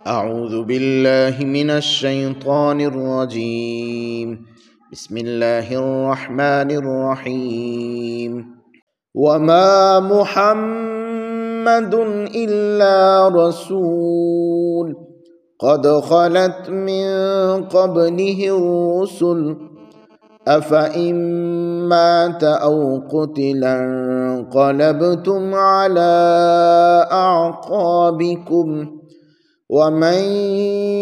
أعوذ بالله من الشيطان الرجيم. بسم الله الرحمن الرحيم. وما محمد إلا رسول قد خلت من قبله الرسل أفإن مات أو قتل انقلبتم على أعقابكم ومن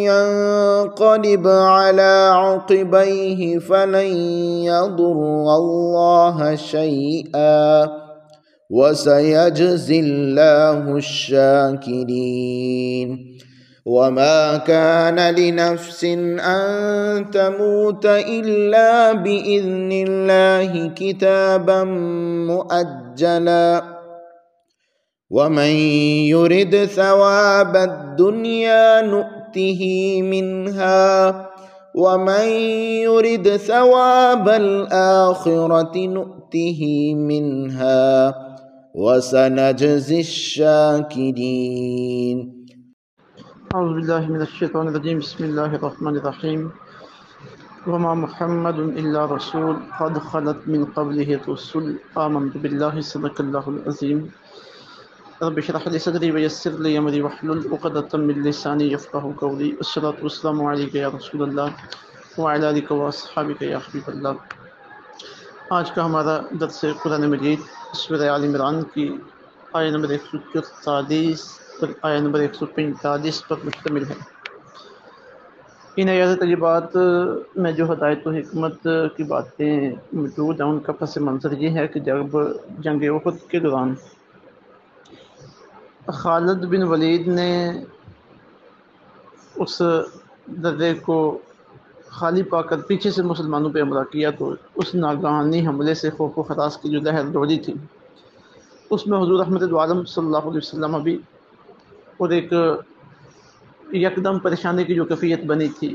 ينقلب على عقبيه فلن يضر الله شيئا وسيجزي الله الشاكرين. وما كان لنفس أن تموت إلا بإذن الله كتابا مؤجلا ومن يرد ثواب الدنيا نؤته منها ومن يرد ثواب الآخرة نؤته منها وسنجزي الشاكرين. اعوذ باللہ من الشیطان الرجیم. بسم اللہ الرحمن الرحیم. وما محمد الا رسول قد خلت من قبله الرسل آمنت باللہ صدق اللہ العظیم. رب اشرح لي صدری ویسر لی امری واحلل عقدۃ من لسانی یفقہوا قولی. والصلاۃ والسلام علیک یا رسول اللہ وعلی آلک واصحابک یا حبیب اللہ. آج کا ہمارا درس قرآن مجید سورہ آل عمران کی آیہ نمبر 144 اور آیہ نمبر 145 پر مشتمل ہے. ان آیات طیبات میں جو ہدایت و حکمت کی باتیں موجود ہیں ان کا پس منظر یہ ہے کہ جب جنگ احد کے دوران خالد بن ولید نے اس درے کو خالی پا کر پیچھے سے مسلمانوں پہ حملہ کیا تو اس ناگہانی حملے سے خوف و خراش کی جو لہر دوڑی تھی اس میں حضور رحمت عالم صلی اللہ علیہ وسلم بھی اور ایک یکدم پریشانی کی جو کیفیت بنی تھی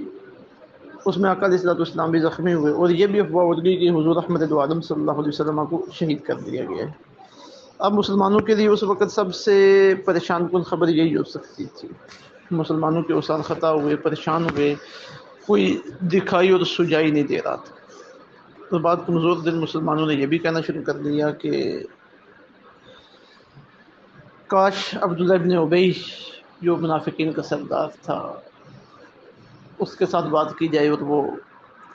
اس میں آقا علیہ الصلوۃ والسلام بھی زخمی ہوئے اور یہ بھی افواہ اڑ گئی کہ حضور رحمت عالم صلی اللہ علیہ وسلم کو شہید کر دیا گیا ہے. اب مسلمانوں کے لیے اس وقت سب سے پریشان کن خبر یہی ہو سکتی تھی. مسلمانوں کے اوصال خطا ہوئے، پریشان ہوئے، کوئی دکھائی اور سجائی نہیں دے رہا تھا. تو بعد کمزور دل مسلمانوں نے یہ بھی کہنا شروع کر دیا کہ کاش عبداللہ ابن ابی جو منافقین کا سردار تھا اس کے ساتھ بات کی جائے اور وہ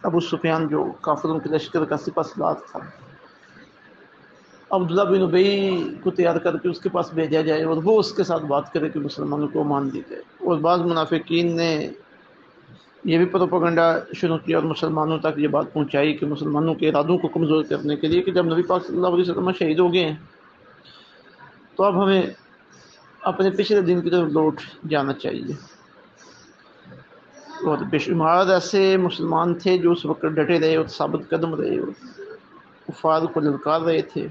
ابو سفیان جو کافروں کے لشکر کا سپہ سالار تھا عبداللہ بن ابی کو تیار کر کے اس کے پاس بھیجا جائے اور وہ اس کے ساتھ بات کرے کہ مسلمانوں کو مان دی جائے. اور بعض منافقین نے یہ بھی پروپیگنڈا شروع کیا اور مسلمانوں تک یہ بات پہنچائی کہ مسلمانوں کے ارادوں کو کمزور کرنے کے لیے کہ جب نبی پاک صلی اللہ علیہ وسلم شہید ہو گئے ہیں تو اب ہمیں اپنے پچھلے دن کی طرف لوٹ جانا چاہیے. اور بے شمار ایسے مسلمان تھے جو اس وقت ڈٹے رہے اور ثابت قدم رہے اور کفار کو للکار رہے تھے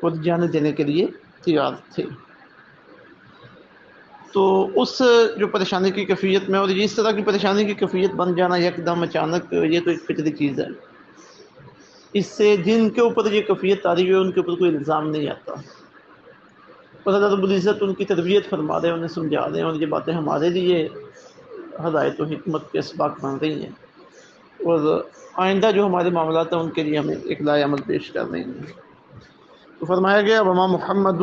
اور جان دینے کے لیے تیار تھے. تو اس جو پریشانی کی کیفیت میں اور اس طرح کی پریشانی کی کیفیت بن جانا یکدم اچانک یہ تو ایک فطری چیز ہے. اس سے جن کے اوپر یہ کیفیت آ رہی ہے ان کے اوپر کوئی الزام نہیں آتا اور اللہ رب العزت ان کی تربیت فرما رہے ہیں، انہیں سمجھا رہے ہیں اور یہ باتیں ہمارے لیے ہدایت و حکمت کے اسباق بن رہی ہیں اور آئندہ جو ہمارے معاملات ہیں ان کے لیے ہمیں ایک لائے عمل پیش کر رہی ہیں. تو فرمایا گیا وما محمد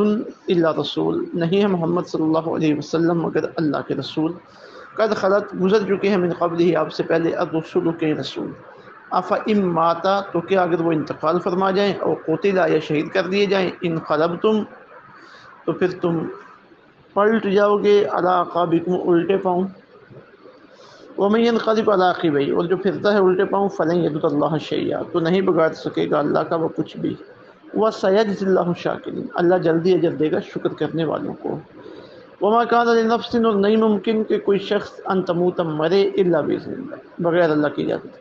الا رسول، نہیں ہے محمد صلی اللہ علیہ وسلم مگر اللہ کے رسول. قد خلت گزر چکے ہیں من قبل ہی آپ سے پہلے الرسل کے رسول. افئن ماتا تو کیا اگر وہ انتقال فرما جائیں او قتل یا شہید کر دیے جائیں انقلبتم تو پھر تم پلٹ جاؤ گے علی اعقابکم الٹے پاؤں. ومن ينقلب علی عقبیہ اور جو پھرتا ہے الٹے پاؤں فلن یضر اللہ شیئا تو نہیں بگاڑ سکے گا اللہ کا وہ کچھ بھی. وَسَيَجْزِي اللَّهُ الشَّاكِرِينَ اللہ جلدی اجر دے گا شکر کرنے والوں کو. وَمَا كَانَ لِنَفْسٍ اور نہیں ممکن کہ کوئی شخص ان تموت مرے الا بإذن اللہ بغیر اللہ کی اجازت کے.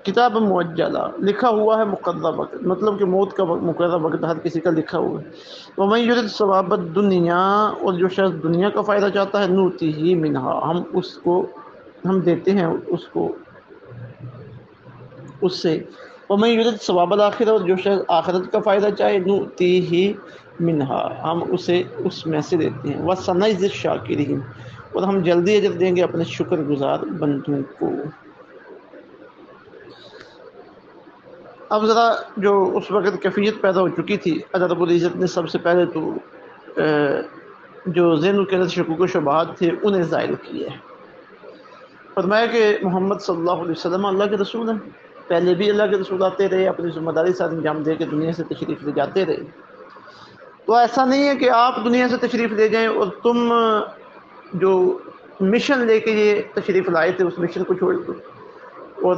کتاب مؤجلہ لکھا ہوا ہے مقررہ وقت، مطلب کہ موت کا مقررہ وقت ہر کسی کا لکھا ہوا ہے. وَمَن يُرِدْ ثواب الدنیا اور جو شخص دنیا کا فائدہ چاہتا ہے نُؤْتِهِ مِنْہا ہم دیتے ہیں اس کو اس سے. وَمَن يُرِدْ ثواب الآخرہ اور جو شخص آخرت کا فائدہ چاہے نُؤْتِهِ منہا، ہم اسے اس میں سے دیتے ہیں، وَسَنَجْزِي الشَّاكِرِينَ، اور ہم جلدی اجر دیں گے اپنے شکر گزار بندوں کو۔ اب ذرا جو اس وقت کیفیت پیدا ہو چکی تھی، اللہ رب العزت نے سب سے پہلے تو جو ذہن کے اندر شکوک و شبہات تھے انہیں زائل کیا ہے۔ فرمایا کہ محمد صلی اللہ علیہ وسلم اللہ کے رسول ہیں، پہلے بھی اللہ کے رسول آتے رہے، اپنی ذمہ داری ساتھ انجام دے کے دنیا سے تشریف لے جاتے رہے، تو ایسا نہیں ہے کہ آپ دنیا سے تشریف لے جائیں اور تم جو مشن لے کے یہ تشریف لائے تھے اس مشن کو چھوڑ دو اور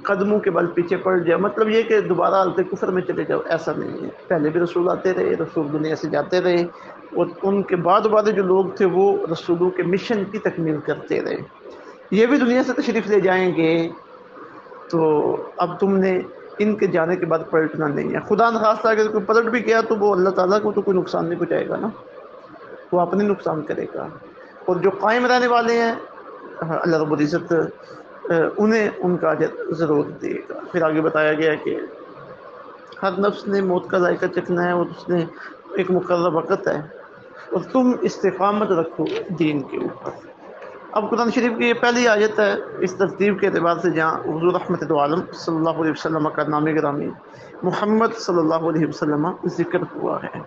قدموں کے بل پیچھے پڑ جائے، مطلب یہ کہ دوبارہ حالت کفر میں چلے جاؤ، ایسا نہیں ہے۔ پہلے بھی رسول آتے رہے، رسول دنیا سے جاتے رہے، اور ان کے بعد جو لوگ تھے وہ رسولوں کے مشن کی تکمیل کرتے رہے۔ یہ بھی دنیا سے تشریف لے جائیں گے، تو اب تم نے ان کے جانے کے بعد پلٹنا نہیں ہے۔ خدا نخواستہ اگر کوئی پلٹ بھی کیا تو وہ اللہ تعالیٰ کو تو کوئی نقصان نہیں پہنچائے گا نا، وہ اپنے نقصان کرے گا، اور جو قائم رہنے والے ہیں اللہ رب العزت انہیں ان کا اجر ضرور دے گا۔ پھر آگے بتایا گیا کہ ہر نفس نے موت کا ذائقہ چکھنا ہے اور اس نے ایک مقررہ وقت ہے، اور تم استقامت رکھو دین کے اوپر۔ اب قرآن شریف کی یہ پہلی آیت ہے اس ترتیب کے اعتبار سے جہاں حضور رحمت عالم صلی اللہ علیہ وسلم کا نام گرامی محمد صلی اللہ علیہ وسلم ذکر ہوا ہے۔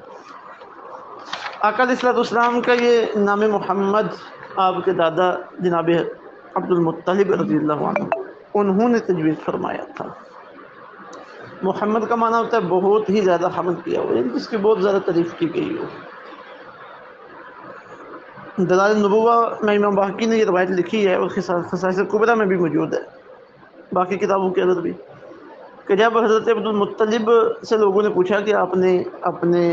آقا علیہ السلام کا یہ نام محمد آپ کے دادا جناب عبد المطلب رضی اللہ عنہ انہوں نے تجویز فرمایا تھا۔ محمد کا معنی ہوتا ہے بہت ہی زیادہ حمد کیا ہوا، یعنی جس کی بہت زیادہ تعریف کی گئی ہو۔ دلائل النبوہ میں امام باقی نے یہ روایت لکھی ہے، اور خصائص کبریٰ میں بھی موجود ہے، باقی کتابوں کے اندر بھی، کہ جب حضرت عبد المطلب سے لوگوں نے پوچھا کہ آپ نے اپنے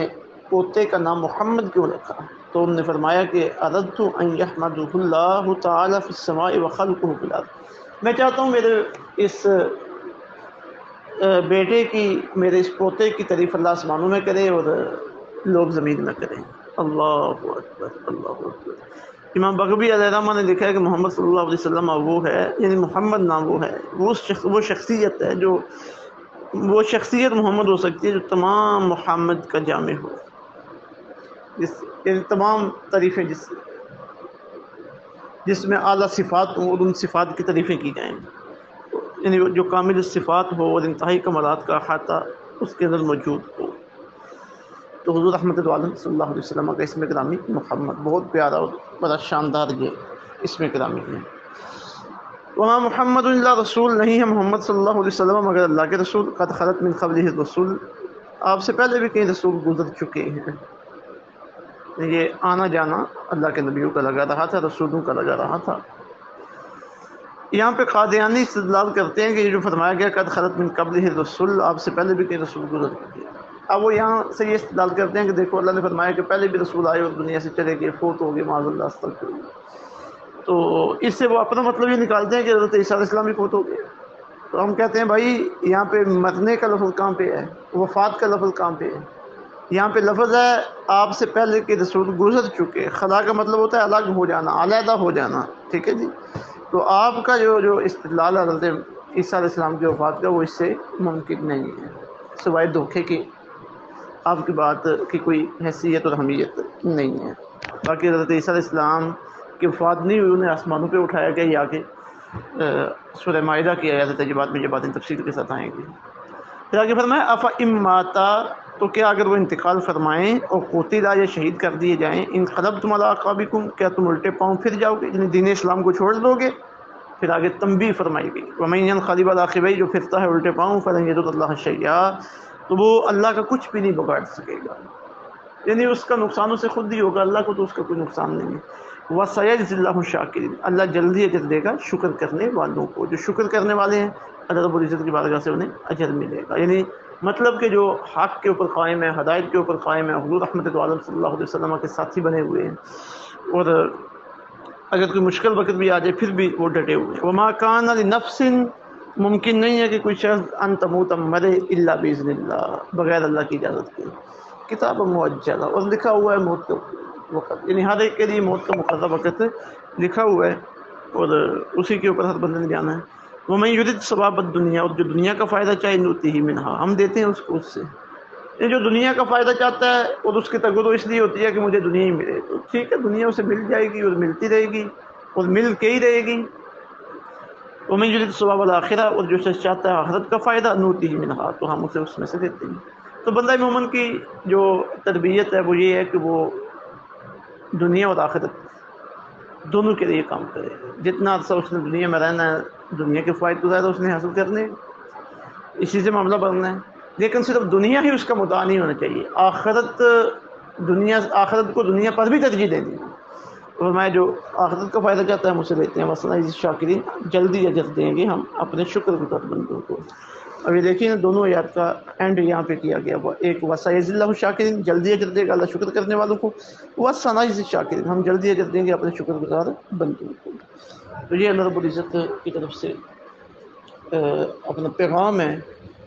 پوتے کا نام محمد کیوں رکھا، تو انہوں نے فرمایا کہ اردت ان یحمدہ اللہ تعالی فی السماء وخلقہ فی الارض، میں چاہتا ہوں میرے اس بیٹے کی، میرے اس پوتے کی تعریف اللہ آسمانوں میں کرے اور لوگ زمین میں کریں۔ اللہ اکبر، اللہ اکبر۔ امام بغوی علیہ الرحمہ نے لکھا ہے کہ محمد صلی اللہ علیہ وسلم وہ ہے، یعنی محمد نام وہ ہے، وہ شخصیت ہے جو، وہ شخصیت محمد ہو سکتی ہے جو تمام محمد کا جامع ہو، یعنی تمام تعریفیں جس میں اعلیٰ صفات ہوں اور ان صفات کی تعریفیں کی جائیں، یعنی جو کامل صفات ہو اور انتہائی کمالات کا احاطہ اس کے اندر موجود ہو۔ تو حضور رحمت عالم صلی اللہ علیہ وسلم کا اسم گرامی محمد بہت پیارا اور بڑا شاندار یہ اسم گرامی ہے۔ وہاں محمد اللہ رسول، نہیں ہے محمد صلی اللہ علیہ وسلم مگر اللہ کے رسول، قد خلت من قبلہ الرسول، آپ سے پہلے بھی کئی رسول گزر چکے ہیں۔ یہ آنا جانا اللہ کے نبیوں کا لگا رہا تھا، رسولوں کا لگا رہا تھا۔ یہاں پہ قادیانی استدلال کرتے ہیں کہ یہ جو فرمایا گیا قد خلت من قبلہ الرسول، آپ سے پہلے بھی کئی رسول گزر چکے ہیں، اب وہ یہاں سے یہ استدلال کرتے ہیں کہ دیکھو اللہ نے فرمایا کہ پہلے بھی رسول آئے اور دنیا سے چلے گئے، فوت ہو گئے، معاذ اللہ استغفر اللہ، تو اس سے وہ اپنا مطلب یہ نکالتے ہیں کہ حضرت عیسیٰ علیہ السلام بھی فوت ہو گئے۔ تو ہم کہتے ہیں بھائی یہاں پہ مرنے کا لفظ کہاں پہ ہے، وفات کا لفظ کہاں پہ ہے؟ یہاں پہ لفظ ہے آپ سے پہلے کے رسول گزر چکے، خلا کا مطلب ہوتا ہے الگ ہو جانا، علیحدہ ہو جانا، ٹھیک ہے جی۔ تو آپ کا جو استدلال ہے حضرت عیسیٰ علیہ السلام کی وفات کا، وہ اس سے ممکن نہیں ہے، سوائے دھوکے کے، آپ کی بات کی کوئی حیثیت اور اہمیت نہیں ہے۔ باقی حضرت عیسیٰ علیہ السلام کی وفات نہیں ہوئی، انہیں آسمانوں پہ اٹھایا گیا، یہ آگے سورہ مائدہ کی آیات تجربات میں یہ باتیں تفصیل کے ساتھ آئیں گی۔ پھر آگے فرمایا افإن ماتا، تو کیا اگر وہ انتقال فرمائیں اور قتلا یا شہید کر دیے جائیں، انقلبتم علی اعقابکم، کیا تم الٹے پاؤں پھر جاؤ گے، یعنی دین اسلام کو چھوڑ دو گے؟ پھر آگے تنبیہ فرمائی گئی ومن ينقلب علی عقبیہ، جو پھرتا ہے الٹے پاؤں، فلن یضر اللہ شیئا، تو وہ اللہ کا کچھ بھی نہیں بگاڑ سکے گا، یعنی اس کا نقصان اسے خود ہی ہوگا، اللہ کو تو اس کا کوئی نقصان نہیں ہے۔ وَسَيَجْزِي اللَّهُ الشَّاكِرِينَ، اللہ جلدی اجر دے گا شکر کرنے والوں کو، جو شکر کرنے والے ہیں اللہ رب العزت کی بارگاہ سے انہیں اجر ملے گا، یعنی مطلب کہ جو حق کے اوپر قائم ہے، ہدایت کے اوپر قائم ہے، حضور رحمت عالم صلی اللہ علیہ وسلم کے ساتھی بنے ہوئے ہیں، اور اگر کوئی مشکل وقت بھی آ جائے پھر بھی وہ ڈٹے ہوئے ہیں۔ وَمَا كَانَ لِنَفْسٍ، ممکن نہیں ہے کہ کوئی شخص ان تموت مرے الا باذن اللہ، بغیر اللہ کی اجازت کے، کتاب مؤجلہ، اور لکھا ہوا ہے موت کا وقت، یعنی ہر ایک کے لیے موت کا مقررہ وقت لکھا ہوا ہے، اور اسی کے اوپر ہر بندے نے جانا ہے۔ وَمَن يُرِدْ ثواب الدنیا، اور جو دنیا کا فائدہ چاہے نؤتیہ منہا، ہم دیتے ہیں اس کو اس سے، یہ جو دنیا کا فائدہ چاہتا ہے اور اس کی تگو اس لیے ہوتی ہے کہ مجھے دنیا ہی ملے، تو ٹھیک ہے، دنیا اسے مل جائے گی اور ملتی رہے گی اور مل کے ہی رہے گی۔ ومن یرید ثواب الآخرہ، اور جو شخص چاہتا ہے آخرت کا فائدہ، نوتیہ منہا، تو ہم اسے اس میں سے دیتے ہیں۔ تو بندہ مومن کی جو تربیت ہے وہ یہ ہے کہ وہ دنیا اور آخرت دونوں کے لیے کام کرے۔ جتنا عرصہ اس نے دنیا میں رہنا ہے، دنیا کے فوائد کو زیادہ اس نے حاصل کرنے، اسی سے معاملہ بننا ہے، لیکن صرف دنیا ہی اس کا مدعا نہیں ہونا چاہیے، آخرت کو دنیا پر بھی ترجیح دینی ہے۔ اور میں جو آخرت کا فائدہ چاہتا ہے ہم اسے لیتے ہیں۔ وصنع الشاکرین، جلدی اجر دیں گے ہم اپنے شکر گزار بندوں کو۔ اب یہ دیکھیں نا، دونوں آیات کا اینڈ یہاں پہ کیا گیا ہوا، ایک وسیجزی اللہ الشاکرین، جلدی اجر دے گا اللہ شکر کرنے والوں کو، وصنع الشاکرین، ہم جلدی اجر دیں گے اپنے شکر گزار بندوں کو۔ تو یہ اللہ رب العزت کی طرف سے اپنا پیغام ہے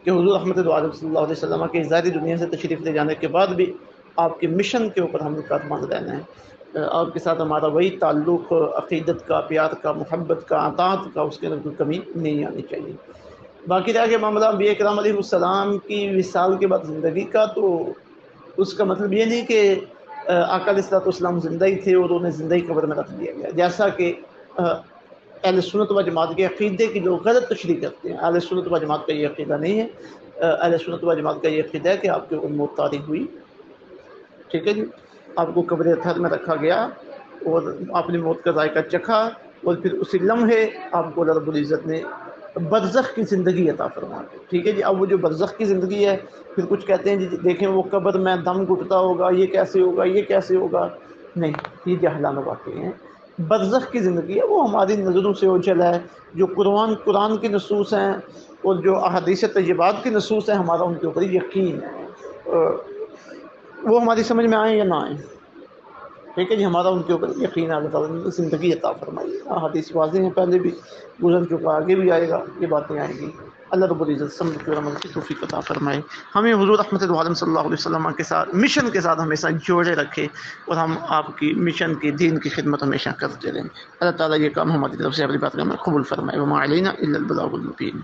کہ حضور رحمت عالم صلی اللہ علیہ وسلم کے ظاہری دنیا سے تشریف لے جانے کے بعد بھی آپ کے مشن کے اوپر ہم نے قدماند رہنا ہے۔ آپ کے ساتھ ہمارا وہی تعلق عقیدت کا، پیار کا، محبت کا، اطاعت کا، اس کے اندر کوئی کمی نہیں آنی چاہیے۔ باقی رہ گیا معاملہ انبیاء کرام علیہ السلام کی وصال کے بعد زندگی کا، تو اس کا مطلب یہ نہیں کہ آقا علیہ السلام زندہ ہی تھے اور انہیں زندہ ہی قبر میں رکھ دیا گیا، جیسا کہ اہل سنت و جماعت کے عقیدے کی لوگ غلط تشریح کرتے ہیں۔ اہل سنت و جماعت کا یہ عقیدہ نہیں ہے۔ اہل سنت و جماعت کا یہ عقیدہ ہے کہ آپ کے اوپر موت طاری ہوئی، ٹھیک ہے جی، آپ کو قبر اطہر میں رکھا گیا اور آپ نے موت کا ذائقہ چکھا، اور پھر اسی لمحے آپ کو اللہ رب العزت نے برزخ کی زندگی عطا فرما دی، ٹھیک ہے جی۔ اب وہ جو برزخ کی زندگی ہے، پھر کچھ کہتے ہیں جی دیکھیں وہ قبر میں دم گھٹتا ہوگا، یہ کیسے ہوگا، یہ کیسے ہوگا، نہیں، یہ جہلانہ واقعی ہیں۔ برزخ کی زندگی ہے، وہ ہماری نظروں سے اوجھل ہے۔ جو قرآن کی نصوص ہیں اور جو احادیث طیبات کی نصوص ہیں، ہمارا ان کے اوپر یقین ہے، وہ ہماری سمجھ میں آئیں یا نہ آئیں، ٹھیک ہے جی، ہمارا ان کے اوپر یقین ہے۔ اللہ تعالیٰ نے زندگی عطا فرمائی، احادیث واضح ہیں، پہلے بھی گزر چکا، آگے بھی آئے گا، یہ باتیں آئیں گی۔ اللہ رب العزت سمجھ کے عمل کی توفیق عطا فرمائے، ہمیں حضور رحمت عالم صلی اللہ علیہ وسلم کے ساتھ مشن کے ساتھ ہمیشہ جوڑے رکھے، اور ہم آپ کی مشن کی، دین کی خدمت ہمیشہ کرتے رہیں۔ اللہ تعالیٰ یہ کام ہماری طرف سے اپنی بات میں قبول فرمائے۔ وما علینا الا البلاغ المبین۔